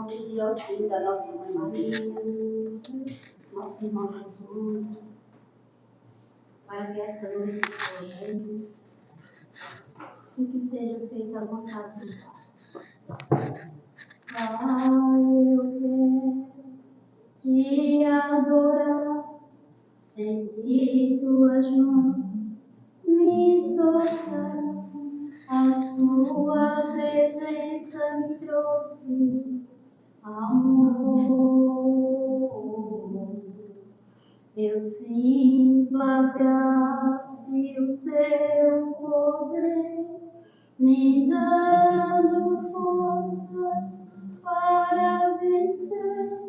vamos pedir auxílio da nossa Mãe Maria, nosso irmão Jesus, para que essa noite seja reino e que seja feita a vontade do Pai. Pai, eu quero te adorar, sentir tuas mãos me tocar. A sua presença me trouxe amor. Eu sinto a graça e o teu poder me dando forças para vencer.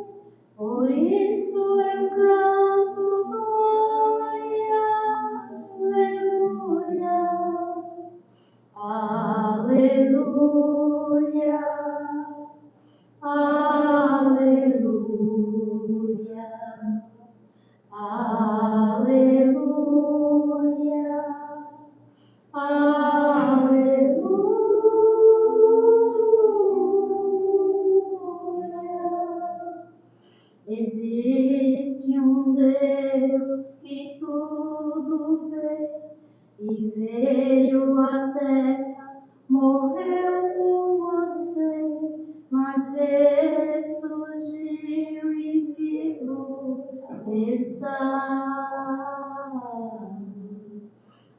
Por isso eu canto glória, aleluia, aleluia, aleluia, aleluia. Existe um Deus que tudo vê e veio à terra, morreu por você, mas ressurgiu e vivo está.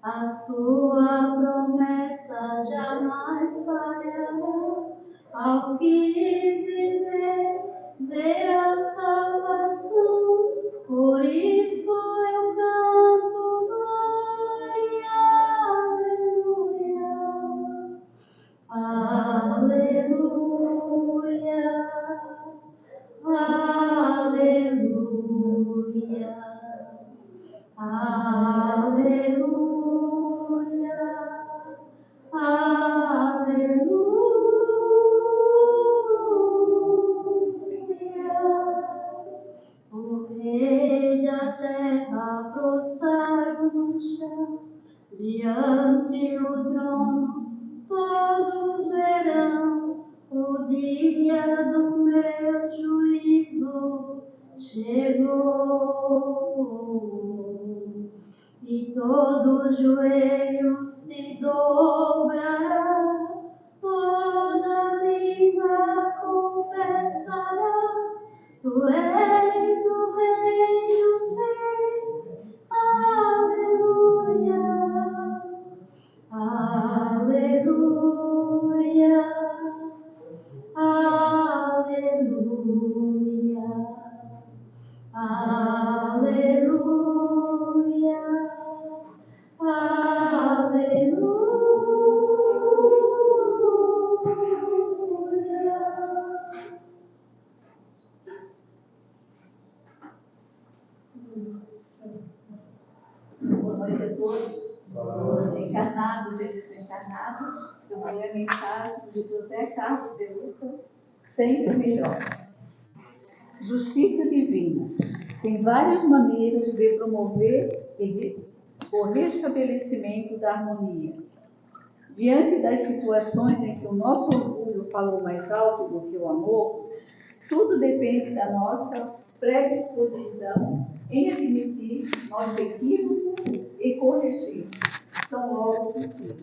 A sua promessa jamais falhará. Ao que viver, verá salvação. Por isso eu canto glória, aleluia, aleluia, aleluia, aleluia, aleluia. O Rei da terra prostrado no chão, diante do trono todos verão. O dia do meu juízo chegou, e todo joelho se dobrará, toda língua confessará: Tu és o Rei dos Reis. Aleluia, aleluia, aleluia, aleluia, aleluia. Boa noite a todos, encarnados e desencarnados. Eu vou ler a mensagem do José Carlos de Luca, sempre melhor. Justiça divina tem várias maneiras de promover o restabelecimento da harmonia. Diante das situações em que o nosso orgulho falou mais alto do que o amor, tudo depende da nossa predisposição em admitir nosso equívoco e corrigir, tão logo possível.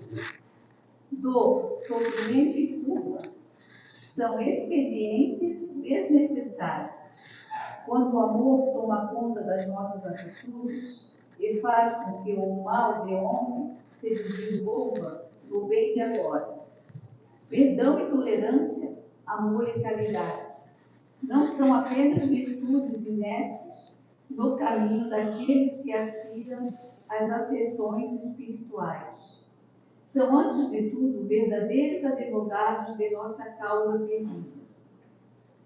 Dor, sofrimento e culpa são expedientes desnecessários. Quando o amor toma conta das nossas atitudes e faz com que o mal de ontem se desenvolva no bem de agora. Perdão e tolerância, amor e caridade não são apenas virtudes inertes no caminho daqueles que aspiram às ascensões espirituais. São, antes de tudo, verdadeiros advogados de nossa causa perdida.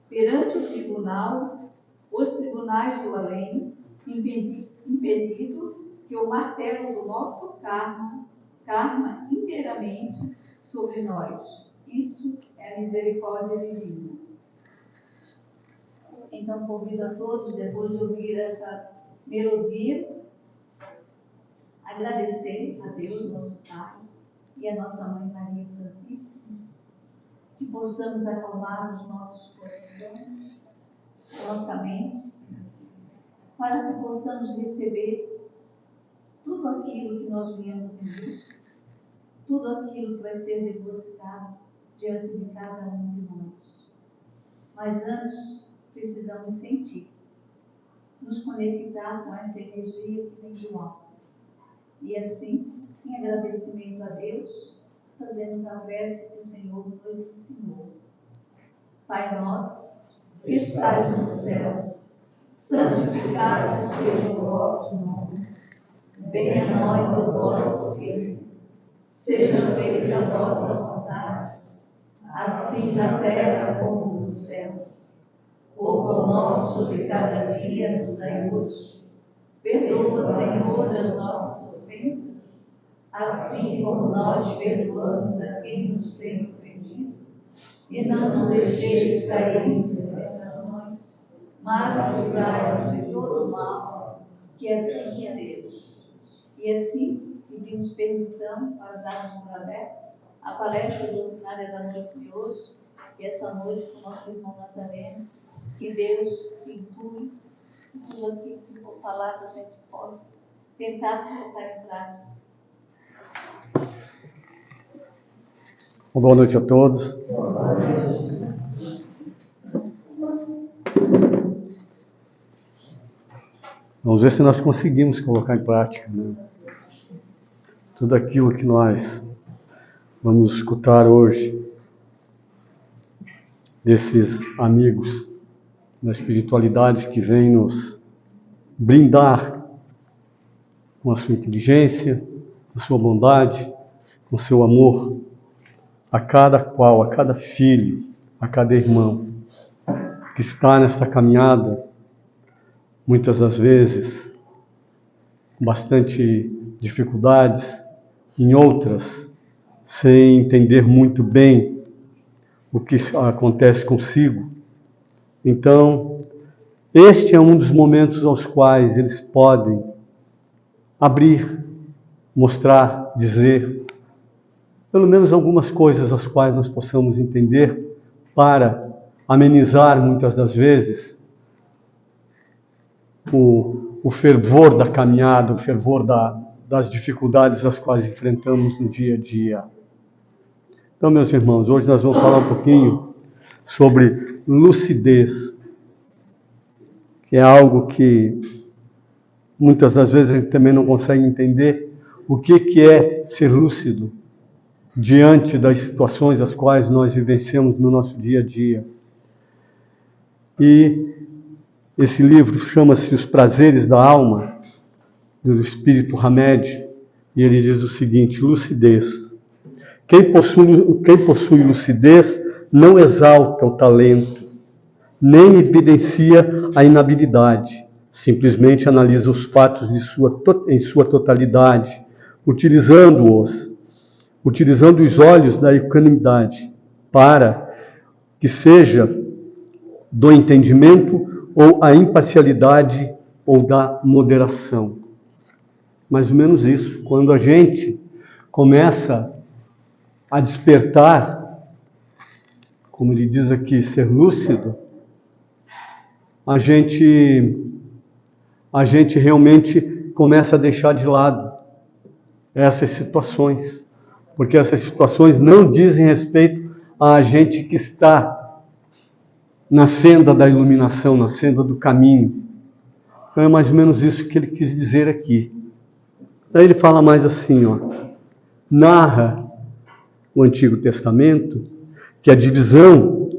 Perante o tribunal, os tribunais do além, impedido que o martelo do nosso karma inteiramente sobre nós. Isso é a misericórdia divina. Então, convido a todos, depois de ouvir essa melodia, agradecer a Deus, nosso Pai, e a nossa Mãe Maria Santíssima, que possamos acalmar os nossos corações. coração, a nossa mente, para que possamos receber tudo aquilo que nós viemos em busca, tudo aquilo que vai ser depositado diante de cada um de nós. Mas antes, precisamos sentir, nos conectar com essa energia que vem do alto. E assim, em agradecimento a Deus, fazemos a prece que o Senhor nos ensinou. Pai nosso, que estais no céu, santificado seja o vosso nome. Venha a nós o vosso reino. Seja feita a vossa vontade, assim na terra como no céu. O pão nosso de cada dia nos dai hoje. Perdoa, Senhor, as nossas ofensas, assim como nós perdoamos a quem nos tem ofendido. E não nos deixeis cair em tentações, mas livrai-nos de todo mal, que assim é Deus. E assim, pedimos permissão para darmos por aberto a palestra doutrinária da noite de hoje, e essa noite com o nosso irmão Nazareno, que Deus intui tudo aquilo que for falado, a gente possa tentar colocar em prática. Boa noite a todos. Vamos ver se nós conseguimos colocar em prática, né? Tudo aquilo que nós vamos escutar hoje desses amigos da espiritualidade que vêm nos brindar com a sua inteligência, com a sua bondade, com o seu amor a cada qual, a cada filho, a cada irmão que está nesta caminhada, muitas das vezes com bastante dificuldades, em outras sem entender muito bem o que acontece consigo. Então, este é um dos momentos aos quais eles podem abrir, mostrar, dizer, pelo menos algumas coisas as quais nós possamos entender para amenizar muitas das vezes o fervor da caminhada, o fervor das dificuldades as quais enfrentamos no dia a dia. Então, meus irmãos, hoje nós vamos falar um pouquinho sobre lucidez, que é algo que muitas das vezes a gente também não consegue entender o que é ser lúcido diante das situações as quais nós vivenciamos no nosso dia a dia. E esse livro chama-se Os Prazeres da Alma, do Espírito Hamed, e ele diz o seguinte: lucidez. Quem possui lucidez não exalta o talento, nem evidencia a inabilidade, simplesmente analisa os fatos em sua totalidade, utilizando os olhos da equanimidade, para que seja do entendimento ou a imparcialidade ou da moderação. Mais ou menos isso. Quando a gente começa a despertar, como ele diz aqui, ser lúcido, a gente realmente começa a deixar de lado essas situações, porque essas situações não dizem respeito a gente que está na senda da iluminação, na senda do caminho. Então é mais ou menos isso que ele quis dizer aqui. Daí ele fala mais assim, narra o Antigo Testamento que a divisão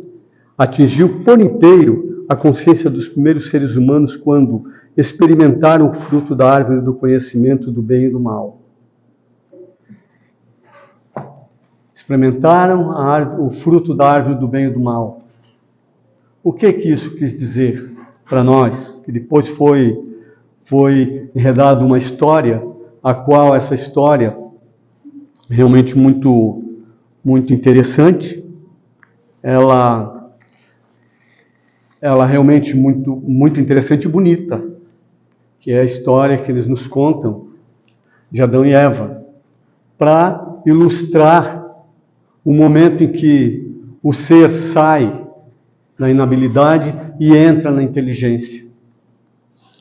atingiu por inteiro a consciência dos primeiros seres humanos quando experimentaram o fruto da árvore do conhecimento do bem e do mal. Experimentaram o fruto da árvore do bem e do mal. O que isso quis dizer para nós? Que depois foi enredada uma história, a qual essa história realmente muito, muito interessante. Ela realmente muito, muito interessante e bonita, que é a história que eles nos contam de Adão e Eva, para ilustrar o momento em que o ser sai na inabilidade e entra na inteligência.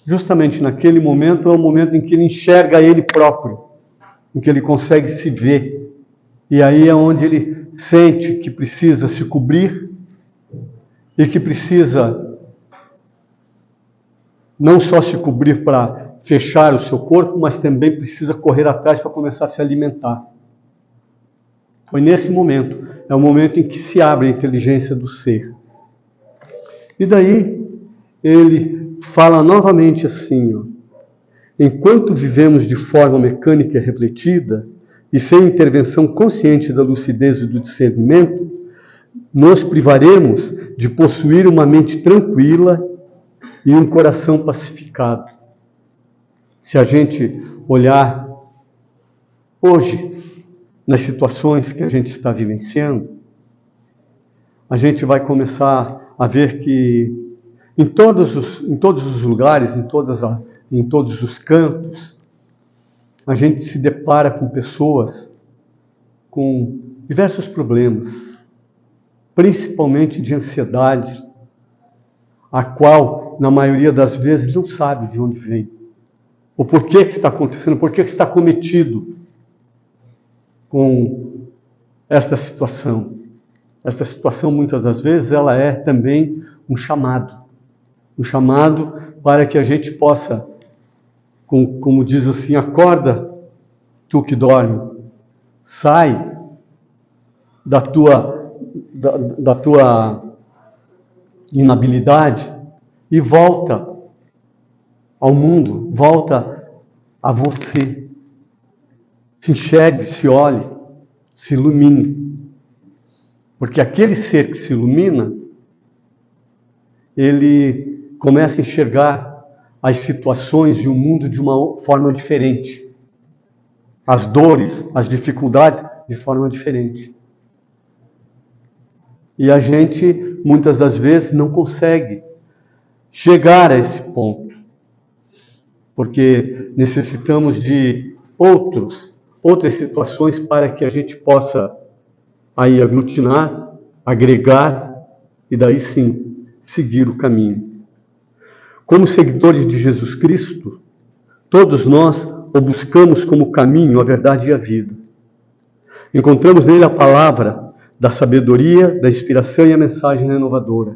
Justamente naquele momento é o momento em que ele enxerga ele próprio, em que ele consegue se ver. E aí é onde ele sente que precisa se cobrir e que precisa não só se cobrir para fechar o seu corpo, mas também precisa correr atrás para começar a se alimentar. Foi nesse momento, é o momento em que se abre a inteligência do ser. E daí ele fala novamente assim, ó, enquanto vivemos de forma mecânica e refletida, e sem intervenção consciente da lucidez e do discernimento, nos privaremos de possuir uma mente tranquila e um coração pacificado. Se a gente olhar hoje, nas situações que a gente está vivenciando, a gente vai começar a ver que em todos os lugares, em todos os cantos, a gente se depara com pessoas com diversos problemas, principalmente de ansiedade, a qual, na maioria das vezes, não sabe de onde vem, ou por que está acontecendo, por que está cometido com esta situação. Esta situação, muitas das vezes, ela é também um chamado para que a gente possa, como diz assim, acorda, tu que dorme, sai da tua inabilidade e volta ao mundo, volta a você. Se enxergue, se olhe, se ilumine. Porque aquele ser que se ilumina, ele começa a enxergar as situações e o mundo de uma forma diferente. As dores, as dificuldades, de forma diferente. E a gente, muitas das vezes, não consegue chegar a esse ponto. Porque necessitamos de outras situações para que a gente possa aí aglutinar, agregar e daí sim seguir o caminho. Como seguidores de Jesus Cristo, todos nós o buscamos como caminho, a verdade e a vida. Encontramos nele a palavra da sabedoria, da inspiração e a mensagem renovadora.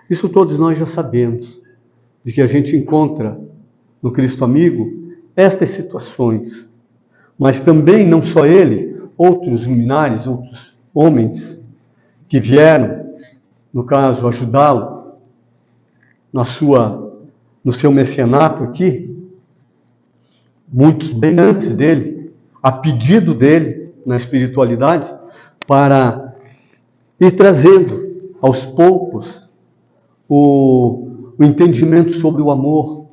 Isso todos nós já sabemos, de que a gente encontra no Cristo amigo estas situações. Mas também, não só ele, outros luminares, outros homens que vieram, no caso, ajudá-lo no seu messianato aqui, muitos bem antes dele, a pedido dele, na espiritualidade, para ir trazendo aos poucos o entendimento sobre o amor,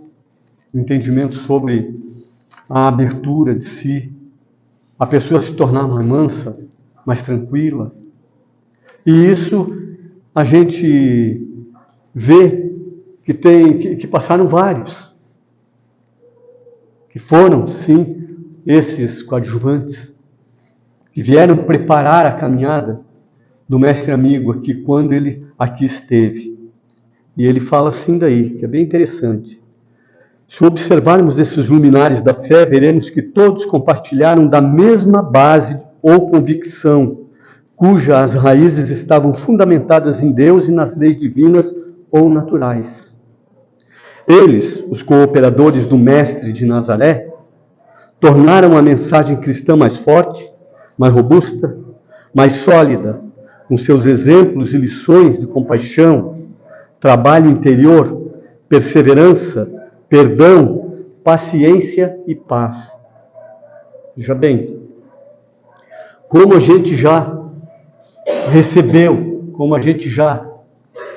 o entendimento sobre a abertura de si, a pessoa se tornar mais mansa, mais tranquila. E isso a gente vê que passaram vários, que foram, sim, esses coadjuvantes, que vieram preparar a caminhada do mestre amigo aqui, quando ele aqui esteve. E ele fala assim daí, que é bem interessante. Se observarmos esses luminares da fé, veremos que todos compartilharam da mesma base ou convicção, cujas raízes estavam fundamentadas em Deus e nas leis divinas ou naturais. Eles, os cooperadores do Mestre de Nazaré, tornaram a mensagem cristã mais forte, mais robusta, mais sólida, com seus exemplos e lições de compaixão, trabalho interior, perseverança, perdão, paciência e paz. Veja bem, como a gente já recebeu, como a gente já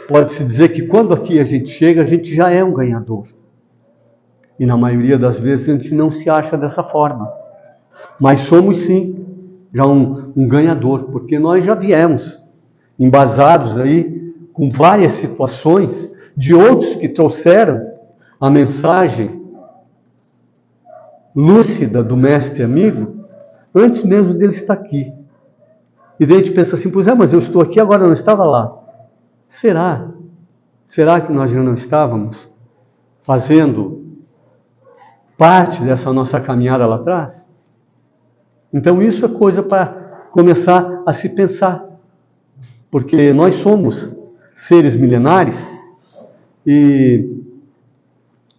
pode-se dizer que quando aqui a gente chega, a gente já é um ganhador. E na maioria das vezes a gente não se acha dessa forma. Mas somos sim, já um ganhador, porque nós já viemos embasados aí com várias situações de outros que trouxeram a mensagem lúcida do mestre amigo antes mesmo dele estar aqui. E daí a gente pensa assim, pois é, mas eu estou aqui agora, não estava lá. Será será que nós já não estávamos fazendo parte dessa nossa caminhada lá atrás? Então isso é coisa para começar a se pensar, porque nós somos seres milenares e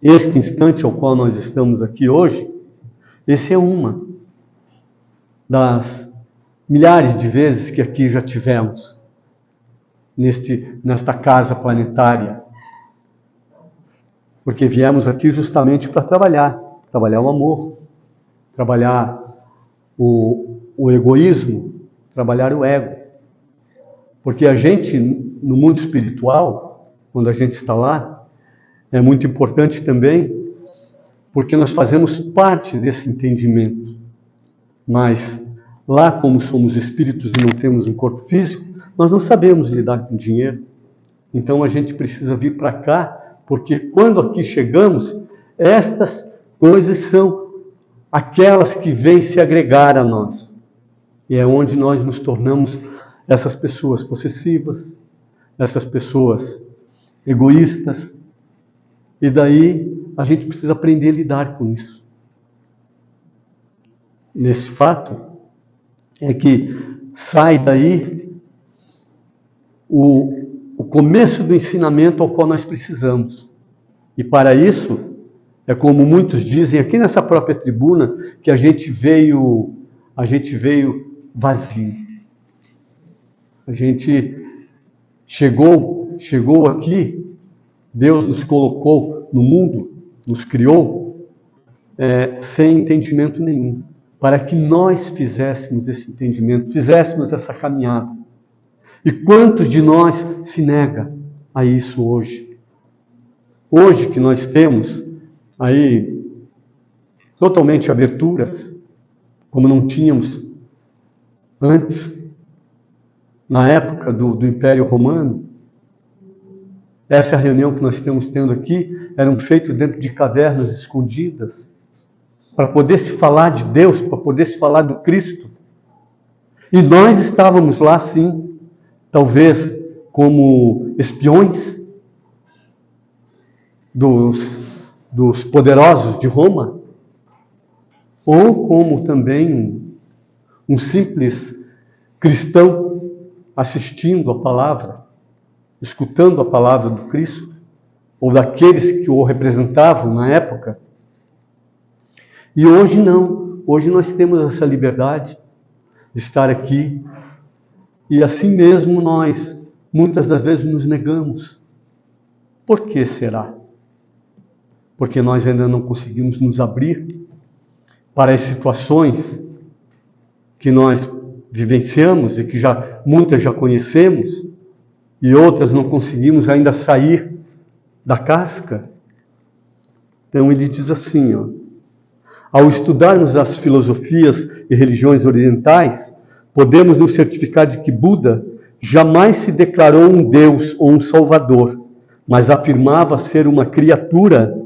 este instante ao qual nós estamos aqui hoje, esse é uma das milhares de vezes que aqui já tivemos nesta casa planetária, porque viemos aqui justamente para trabalhar o amor, trabalhar o egoísmo, trabalhar o ego. Porque a gente, no mundo espiritual, quando a gente está lá, é muito importante também, porque nós fazemos parte desse entendimento. Mas lá, como somos espíritos e não temos um corpo físico, nós não sabemos lidar com dinheiro. Então a gente precisa vir para cá, porque quando aqui chegamos, estas coisas são aquelas que vêm se agregar a nós. E é onde nós nos tornamos essas pessoas possessivas, essas pessoas egoístas. E daí a gente precisa aprender a lidar com isso. Nesse fato é que sai daí o começo do ensinamento ao qual nós precisamos. E para isso, é como muitos dizem aqui nessa própria tribuna, que a gente veio vazio. A gente chegou aqui, Deus nos colocou no mundo, nos criou, sem entendimento nenhum, para que nós fizéssemos esse entendimento, fizéssemos essa caminhada. E quantos de nós se nega a isso hoje? Hoje que nós temos aí totalmente aberturas, como não tínhamos antes, na época do Império Romano. Essa reunião que nós estamos tendo aqui era feita dentro de cavernas escondidas, para poder se falar de Deus, para poder se falar do Cristo. E nós estávamos lá, sim, talvez como espiões dos poderosos de Roma, ou como também um simples cristão assistindo a palavra, escutando a palavra do Cristo, ou daqueles que o representavam na época. E hoje não, hoje nós temos essa liberdade de estar aqui, e assim mesmo nós, muitas das vezes, nos negamos. Por que será? Porque nós ainda não conseguimos nos abrir para as situações que nós vivenciamos e que muitas já conhecemos, e outras não conseguimos ainda sair da casca. Então ele diz assim, ao estudarmos as filosofias e religiões orientais, podemos nos certificar de que Buda jamais se declarou um Deus ou um Salvador, mas afirmava ser uma criatura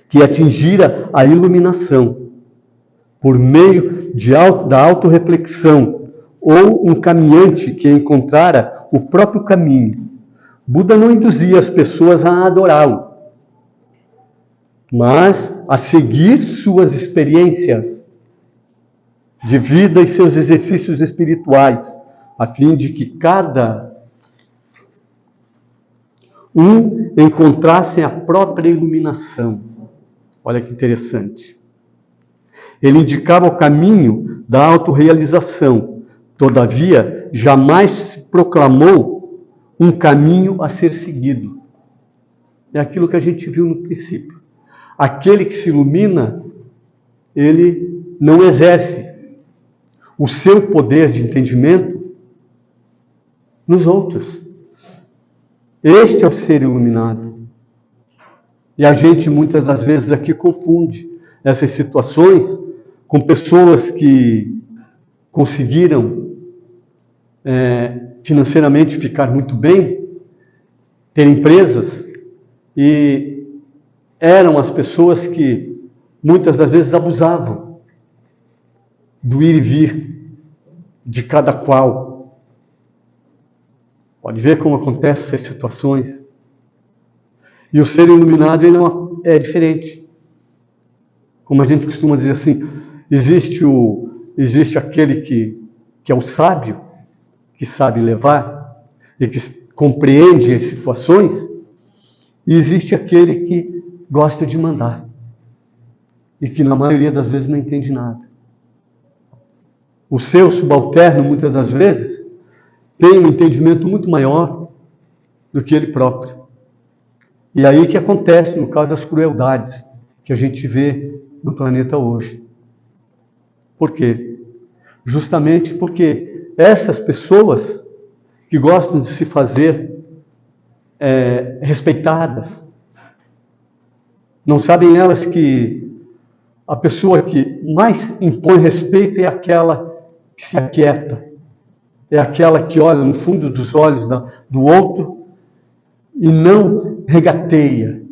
que atingira a iluminação por meio da autorreflexão, ou um caminhante que encontrara o próprio caminho. Buda não induzia as pessoas a adorá-lo, mas a seguir suas experiências de vida e seus exercícios espirituais, a fim de que cada um encontrasse a própria iluminação. Olha que interessante. Ele indicava o caminho da autorrealização, todavia jamais se proclamou um caminho a ser seguido. É aquilo que a gente viu no princípio. Aquele que se ilumina, ele não exerce o seu poder de entendimento nos outros. Este é o ser iluminado. E a gente muitas das vezes aqui confunde essas situações com pessoas que conseguiram financeiramente ficar muito bem, ter empresas, e eram as pessoas que muitas das vezes abusavam do ir e vir de cada qual. Pode ver como acontecem essas situações. E o ser iluminado ele é diferente. Como a gente costuma dizer assim, existe aquele que é o sábio, que sabe levar e que compreende as situações, e existe aquele que gosta de mandar e que na maioria das vezes não entende nada. O seu subalterno, muitas das vezes, tem um entendimento muito maior do que ele próprio. E aí que acontece, no caso das crueldades que a gente vê no planeta hoje. Por quê? Justamente porque essas pessoas que gostam de se fazer respeitadas, não sabem elas que a pessoa que mais impõe respeito é aquela que se aquieta, é aquela que olha no fundo dos olhos do outro e não regateia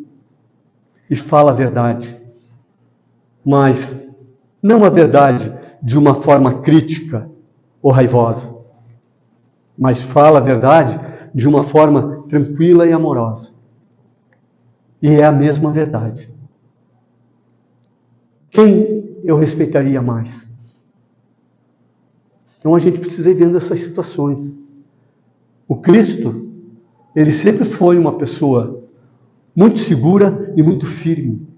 e fala a verdade. Mas não a verdade de uma forma crítica ou raivosa, mas fala a verdade de uma forma tranquila e amorosa. E é a mesma verdade. Quem eu respeitaria mais? Então a gente precisa ir vendo essas situações. O Cristo, ele sempre foi uma pessoa muito segura e muito firme.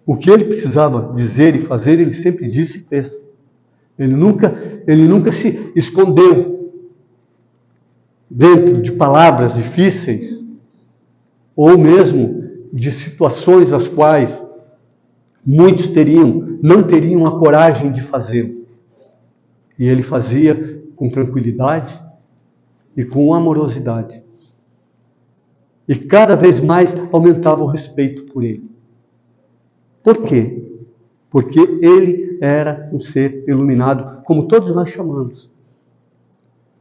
O que ele precisava dizer e fazer, ele sempre disse e fez. Ele nunca se escondeu dentro de palavras difíceis ou mesmo de situações as quais muitos não teriam a coragem de fazê-lo. E ele fazia com tranquilidade e com amorosidade. E cada vez mais aumentava o respeito por ele. Por quê? Porque ele era um ser iluminado, como todos nós chamamos.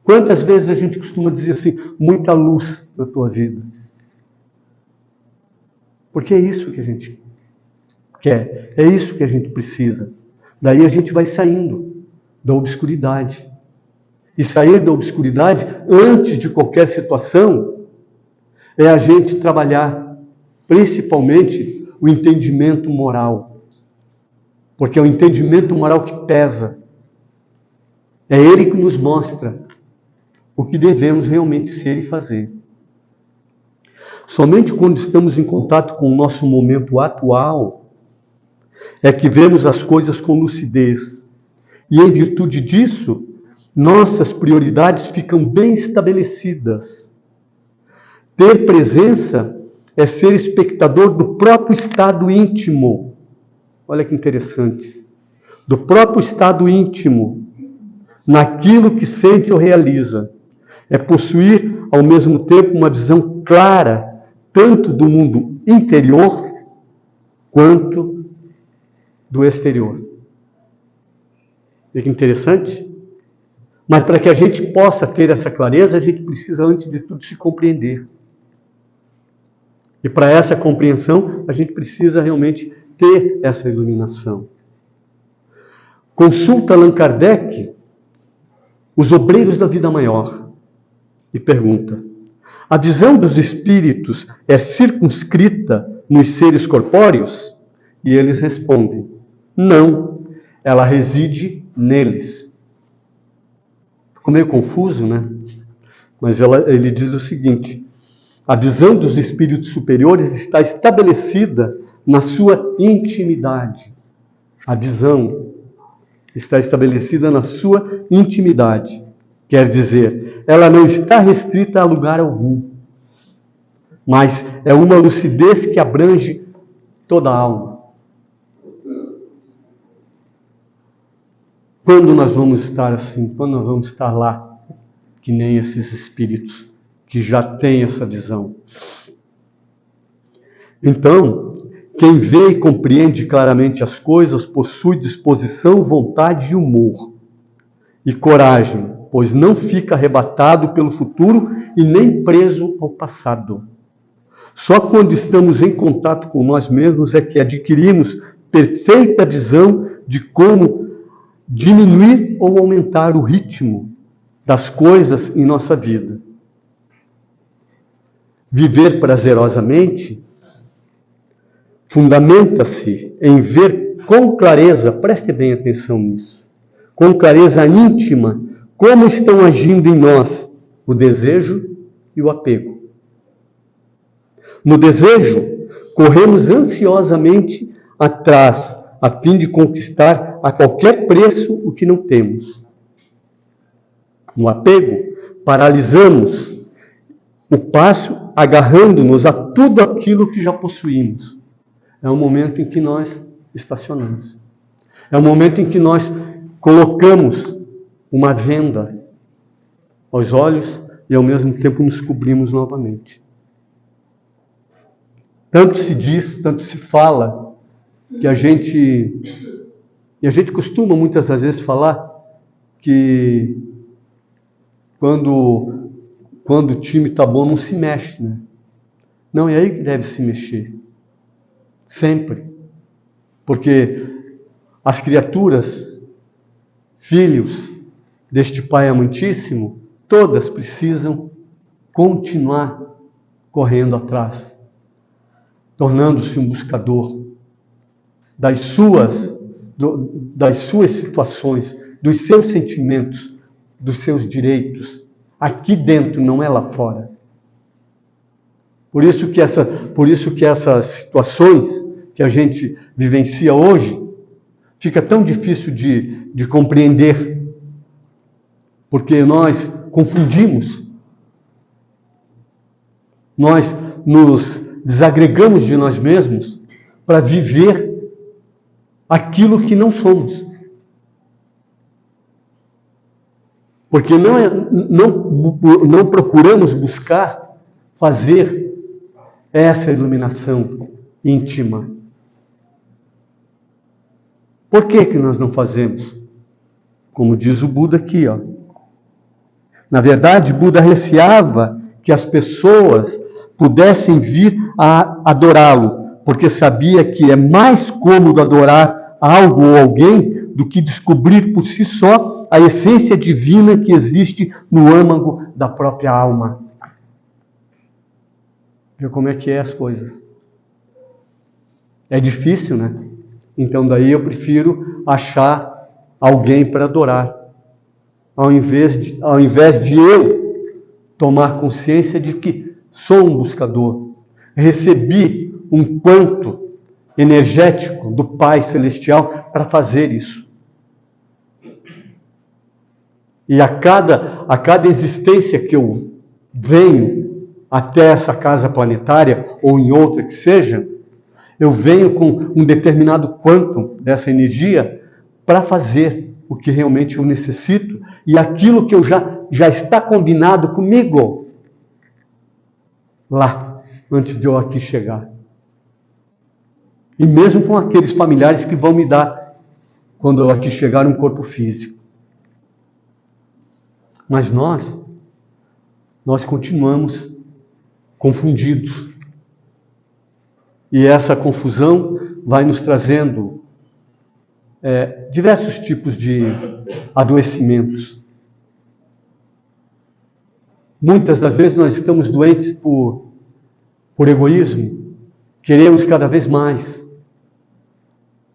Quantas vezes a gente costuma dizer assim, muita luz na tua vida? Porque é isso que a gente quer, é isso que a gente precisa. Daí a gente vai saindo da obscuridade. E sair da obscuridade, antes de qualquer situação, é a gente trabalhar, principalmente, o entendimento moral. Porque é o entendimento moral que pesa. É ele que nos mostra o que devemos realmente ser e fazer. Somente quando estamos em contato com o nosso momento atual, é que vemos as coisas com lucidez. E em virtude disso, nossas prioridades ficam bem estabelecidas. Ter presença é ser espectador do próprio estado íntimo. Olha que interessante. Do próprio estado íntimo, naquilo que sente ou realiza. É possuir, ao mesmo tempo, uma visão clara, tanto do mundo interior, quanto do exterior. Olha que interessante. Mas para que a gente possa ter essa clareza, a gente precisa, antes de tudo, se compreender. E para essa compreensão, a gente precisa realmente ter essa iluminação. Consulta Allan Kardec, os obreiros da vida maior, e pergunta: a visão dos espíritos é circunscrita nos seres corpóreos? E eles respondem: não, ela reside neles. Ficou meio confuso, né? Mas ele diz o seguinte: a visão dos espíritos superiores está estabelecida na sua intimidade. A visão está estabelecida na sua intimidade. Quer dizer, ela não está restrita a lugar algum, mas é uma lucidez que abrange toda a alma. Quando nós vamos estar assim? Quando nós vamos estar lá, que nem esses espíritos que já têm essa visão? Então, quem vê e compreende claramente as coisas possui disposição, vontade e humor. E coragem, pois não fica arrebatado pelo futuro e nem preso ao passado. Só quando estamos em contato com nós mesmos é que adquirimos perfeita visão de como diminuir ou aumentar o ritmo das coisas em nossa vida. viver prazerosamente fundamenta-se em ver com clareza, preste bem atenção nisso, com clareza íntima, como estão agindo em nós o desejo e o apego. No desejo, corremos ansiosamente atrás, a fim de conquistar a qualquer preço o que não temos. No apego, paralisamos o passo, agarrando-nos a tudo aquilo que já possuímos. É o momento em que nós estacionamos. É o momento em que nós colocamos uma venda aos olhos e ao mesmo tempo nos cobrimos novamente. Tanto se diz, tanto se fala, que a gente costuma muitas das vezes falar que quando o time está bom não se mexe, né? Não, é aí que deve se mexer. Sempre. Porque as criaturas, filhos deste Pai amantíssimo, todas precisam continuar correndo atrás, tornando-se um buscador das suas situações, dos seus sentimentos, dos seus direitos, aqui dentro, não é lá fora. Por isso que essas situações que a gente vivencia hoje fica tão difícil de compreender, porque nós confundimos, nós nos desagregamos de nós mesmos para viver aquilo que não somos. Porque não procuramos buscar fazer essa iluminação íntima. Por que nós não fazemos? Como diz o Buda aqui, ó. Na verdade, Buda receava que as pessoas pudessem vir a adorá-lo, porque sabia que é mais cômodo adorar algo ou alguém do que descobrir por si só a essência divina que existe no âmago da própria alma. Vê como é que é as coisas. É difícil, né? Então daí eu prefiro achar alguém para adorar, ao invés de eu tomar consciência de que sou um buscador. Recebi um quanto energético do Pai Celestial para fazer isso. E a cada existência que eu venho até essa casa planetária, ou em outra que seja, eu venho com um determinado quantum dessa energia para fazer o que realmente eu necessito e aquilo que eu já está combinado comigo lá, antes de eu aqui chegar. E mesmo com aqueles familiares que vão me dar, quando eu aqui chegar, um corpo físico. Mas nós continuamos confundidos. E essa confusão vai nos trazendo diversos tipos de adoecimentos. Muitas das vezes nós estamos doentes por egoísmo, queremos cada vez mais.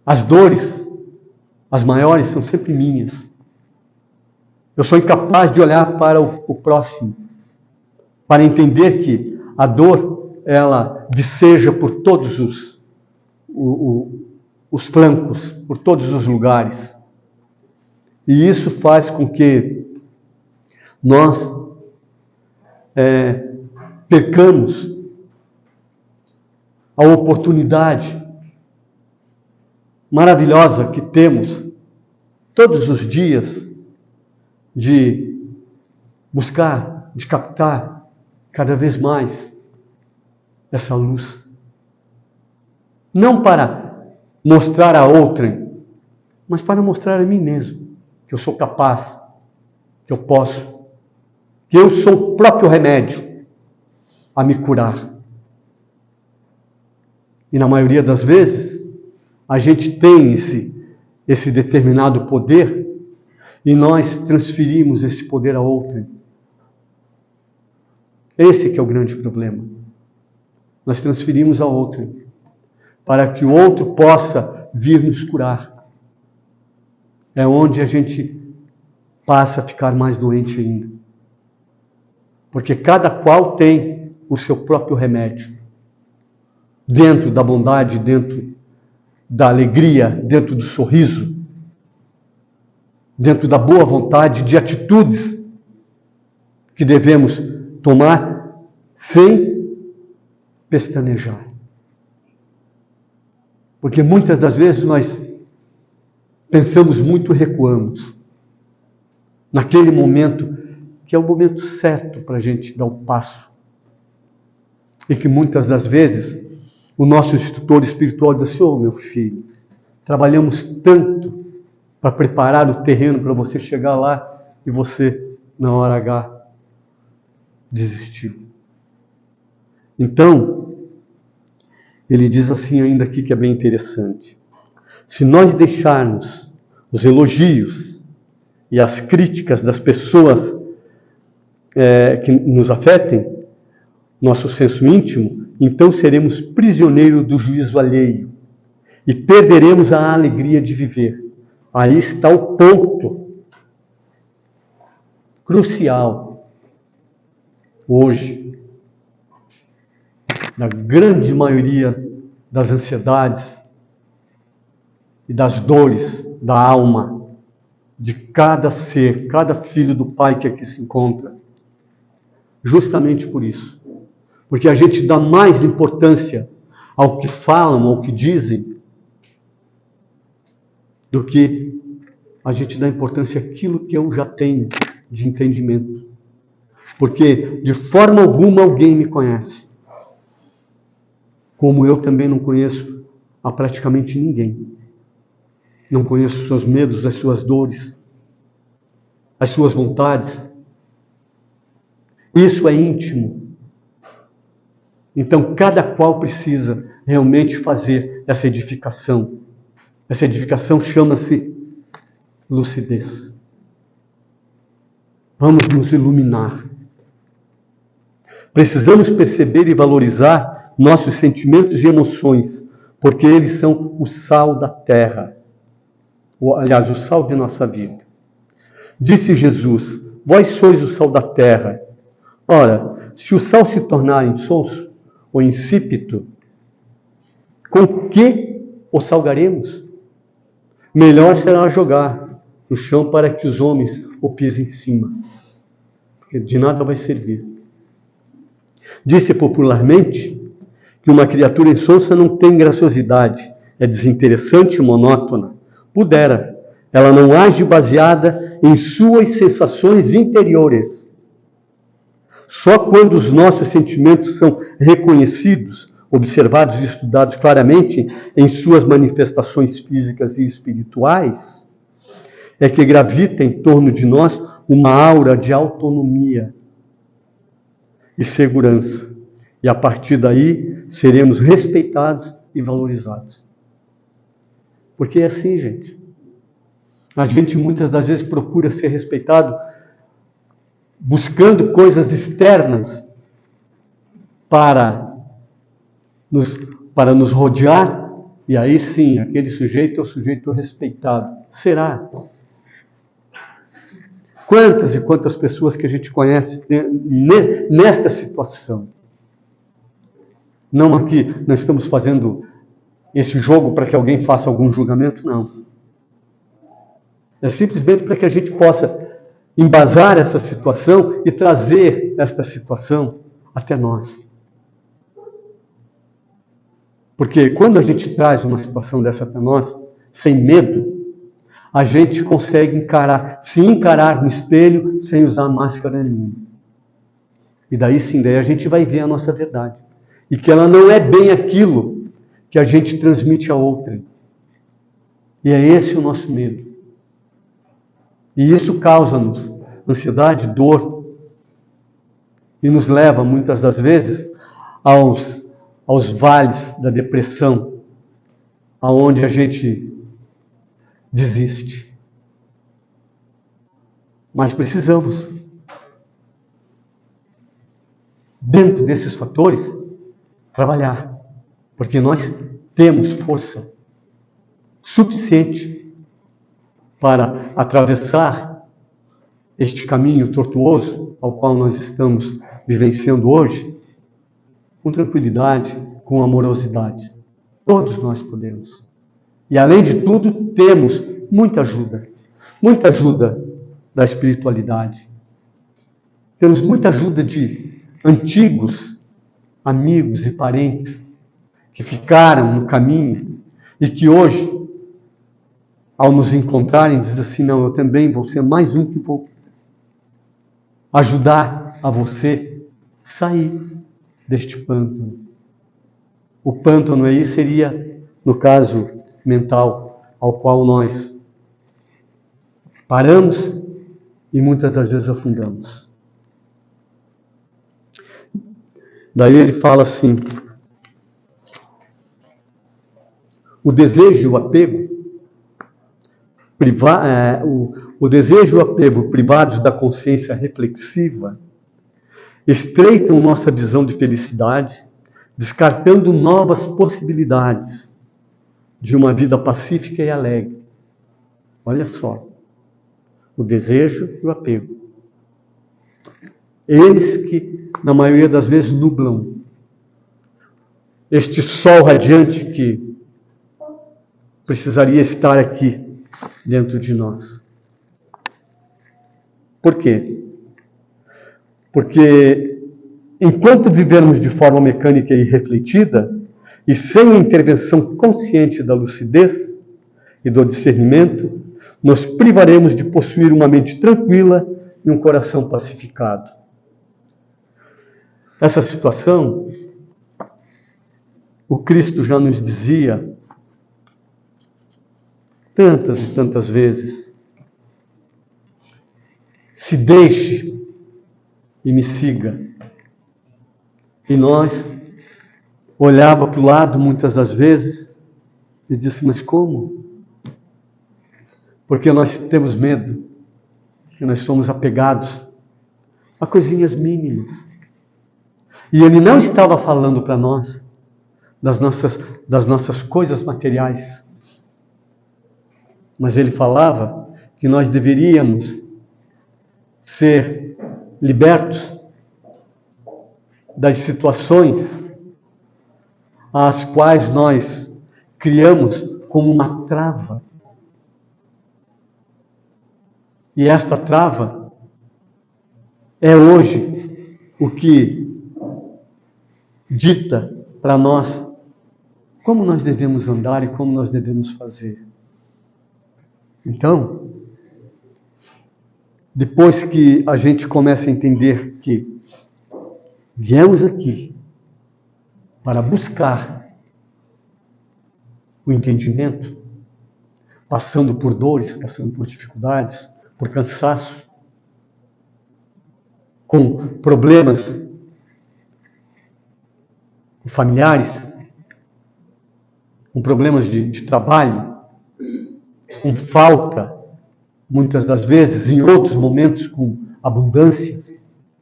As dores, as maiores, são sempre minhas. Eu sou incapaz de olhar para o próximo, para entender que a dor, ela viceja por todos os flancos, por todos os lugares. E isso faz com que nós percamos a oportunidade maravilhosa que temos todos os dias de buscar, de captar cada vez mais essa luz. Não para mostrar a outrem, mas para mostrar a mim mesmo que eu sou capaz, que eu posso, que eu sou o próprio remédio a me curar. E na maioria das vezes, a gente tem esse determinado poder e nós transferimos esse poder a outrem. Esse que é o grande problema. nós transferimos ao outro, para que o outro possa vir nos curar. É onde a gente passa a ficar mais doente ainda. Porque cada qual tem o seu próprio remédio. Dentro da bondade, dentro da alegria, dentro do sorriso, dentro da boa vontade, de atitudes que devemos tomar sem pestanejar. Porque muitas das vezes nós pensamos muito e recuamos. Naquele momento, que é o momento certo para a gente dar o passo. E que muitas das vezes, o nosso instrutor espiritual diz assim: meu filho, trabalhamos tanto para preparar o terreno para você chegar lá e você, na hora H, desistiu. Então, ele diz assim ainda aqui que é bem interessante. Se nós deixarmos os elogios e as críticas das pessoas que nos afetem, nosso senso íntimo, então seremos prisioneiros do juízo alheio e perderemos a alegria de viver. Aí está o ponto crucial hoje da grande maioria das ansiedades e das dores da alma de cada ser, cada filho do Pai que aqui se encontra. Justamente por isso. Porque a gente dá mais importância ao que falam, ao que dizem, do que a gente dá importância àquilo que eu já tenho de entendimento. Porque de forma alguma alguém me conhece. Como eu também não conheço a praticamente ninguém. Não conheço os seus medos, as suas dores, as suas vontades. Isso é íntimo. Então, cada qual precisa realmente fazer essa edificação. Essa edificação chama-se lucidez. Vamos nos iluminar. Precisamos perceber e valorizar nossos sentimentos e emoções, porque eles são o sal da terra. Aliás, o sal de nossa vida. Disse Jesus: vós sois o sal da terra. Ora, se o sal se tornar insosso ou insípido, com que o salgaremos? Melhor será jogar no chão para que os homens o pisem em cima, porque de nada vai servir. Disse popularmente que uma criatura insonsa não tem graciosidade, é desinteressante e monótona. Pudera, ela não age baseada em suas sensações interiores. Só quando os nossos sentimentos são reconhecidos, observados e estudados claramente em suas manifestações físicas e espirituais, é que gravita em torno de nós uma aura de autonomia e segurança. E a partir daí seremos respeitados e valorizados. Porque é assim, gente. A gente muitas das vezes procura ser respeitado buscando coisas externas para nos rodear, e aí sim, aquele sujeito é o sujeito respeitado. Será? Quantas e quantas pessoas que a gente conhece nesta situação? Não aqui, nós estamos fazendo esse jogo para que alguém faça algum julgamento, não. É simplesmente para que a gente possa embasar essa situação e trazer esta situação até nós. Porque quando a gente traz uma situação dessa até nós, sem medo, a gente consegue se encarar no espelho sem usar máscara nenhuma. E daí sim, daí a gente vai ver a nossa verdade. E que ela não é bem aquilo que a gente transmite a outra. E é esse o nosso medo. E isso causa-nos ansiedade, dor, e nos leva, muitas das vezes, aos vales da depressão, aonde a gente desiste. Mas precisamos, dentro desses fatores, trabalhar, porque nós temos força suficiente para atravessar este caminho tortuoso ao qual nós estamos vivenciando hoje, com tranquilidade, com amorosidade. Todos nós podemos. E além de tudo, temos muita ajuda da espiritualidade. Temos muita ajuda de antigos amigos e parentes que ficaram no caminho e que hoje, ao nos encontrarem, dizem assim: não, eu também vou ser mais um que vou ajudar a você sair deste pântano. O pântano aí seria, no caso mental, ao qual nós paramos e muitas das vezes afundamos. Daí ele fala assim: o desejo e o apego, o desejo e o apego privados da consciência reflexiva estreitam nossa visão de felicidade, descartando novas possibilidades de uma vida pacífica e alegre. Olha só, o desejo e o apego. Eles que, na maioria das vezes, nublam este sol radiante que precisaria estar aqui dentro de nós. Por quê? Porque enquanto vivermos de forma mecânica e irrefletida, e sem a intervenção consciente da lucidez e do discernimento, nos privaremos de possuir uma mente tranquila e um coração pacificado. Essa situação, o Cristo já nos dizia tantas e tantas vezes: se deixe e me siga. E nós olhava para o lado muitas das vezes e disse: mas como? Porque nós temos medo, que nós somos apegados a coisinhas mínimas. E ele não estava falando para nós das nossas coisas materiais, mas ele falava que nós deveríamos ser libertos das situações às quais nós criamos como uma trava. E esta trava é hoje o que dita para nós como nós devemos andar e como nós devemos fazer. Então, depois que a gente começa a entender que viemos aqui para buscar o entendimento, passando por dores, passando por dificuldades, por cansaço, com problemas familiares, com problemas de trabalho, com falta, muitas das vezes, em outros momentos com abundância,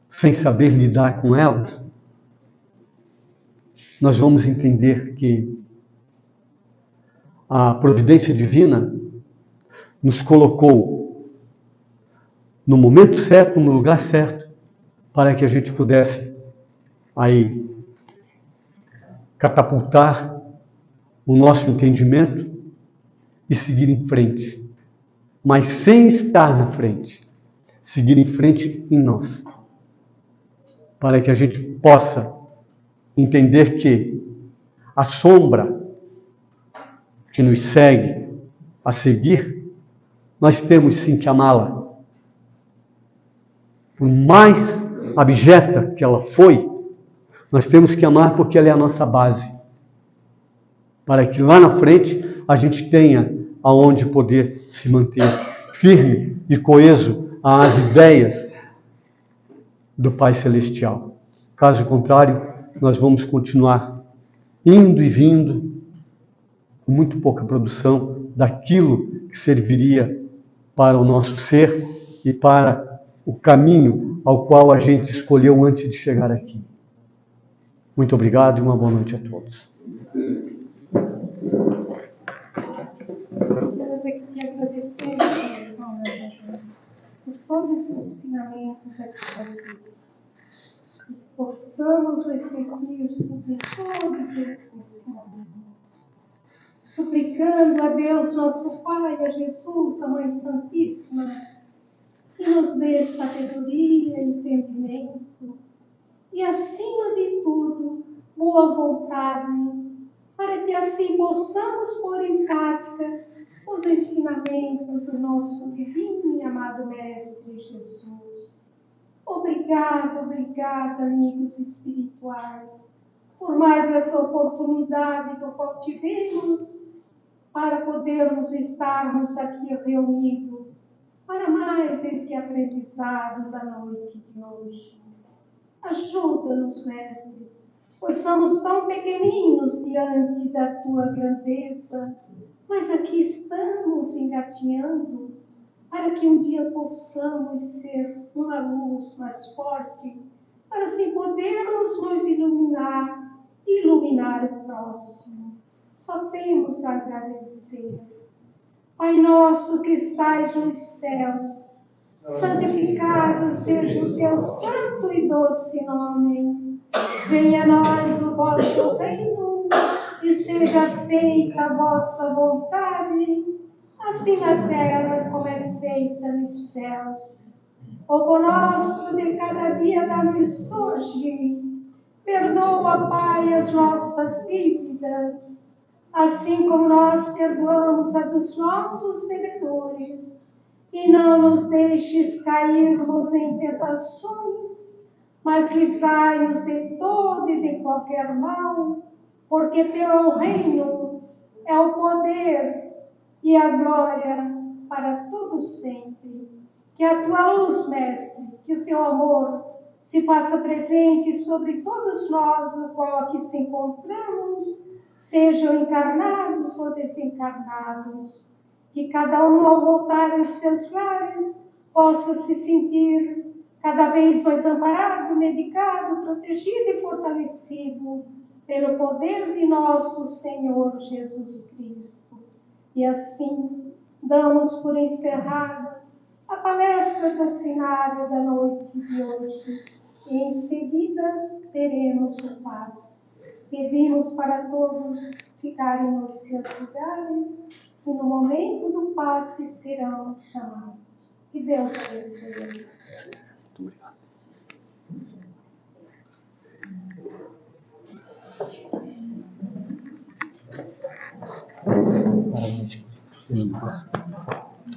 sem saber lidar com elas, nós vamos entender que a providência divina nos colocou no momento certo, no lugar certo, para que a gente pudesse aí catapultar o nosso entendimento e seguir em frente, mas sem estar na frente, seguir em frente em nós, para que a gente possa entender que a sombra que nos segue a seguir, nós temos sim que amá-la. Por mais abjeta que ela foi, nós temos que amar porque ela é a nossa base, para que lá na frente a gente tenha aonde poder se manter firme e coeso às ideias do Pai Celestial. Caso contrário, nós vamos continuar indo e vindo com muito pouca produção daquilo que serviria para o nosso ser e para o caminho ao qual a gente escolheu antes de chegar aqui. Muito obrigado e uma boa noite a todos. Deus, é que te agradecemos, Senhor, por todos esses ensinamentos aqui trazidos. Que possamos refletir sobre todos esses ensinamentos. Suplicando a Deus, nosso Pai, a Jesus, a Mãe Santíssima, que nos dê sabedoria, entendimento e, acima de tudo, boa vontade, para que assim possamos pôr em prática os ensinamentos do nosso divino e amado Mestre Jesus. Obrigada, amigos espirituais, por mais essa oportunidade do qual tivemos para podermos estarmos aqui reunidos para mais esse aprendizado da noite de hoje. Ajuda-nos, Mestre, pois somos tão pequeninos diante da Tua grandeza, mas aqui estamos engatinhando para que um dia possamos ser uma luz mais forte, para assim podermos nos iluminar e iluminar o próximo. Só temos a agradecer. Pai nosso que estais nos céus, santificado seja o teu santo e doce nome. Venha a nós o vosso reino e seja feita a vossa vontade, assim na terra como é feita nos céus. O pão nosso de cada dia dá-nos hoje. Perdoa, Pai, as nossas dívidas, assim como nós perdoamos a dos nossos devedores. E não nos deixes cairmos em tentações, mas livrai-nos de todo e de qualquer mal, porque teu é o reino, é o poder e a glória para todo sempre. Que a tua luz, Mestre, que o teu amor se faça presente sobre todos nós, no qual aqui se encontramos, sejam encarnados ou desencarnados. Que cada um, ao voltar aos seus lares, possa se sentir cada vez mais amparado, medicado, protegido e fortalecido pelo poder de nosso Senhor Jesus Cristo. E assim, damos por encerrada a palestra doutrinária da noite de hoje. E em seguida, teremos o passe. Pedimos para todos ficarem nos seus lugares e no momento do passe serão chamados. Que Deus abençoe. Muito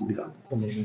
obrigado. Obrigado.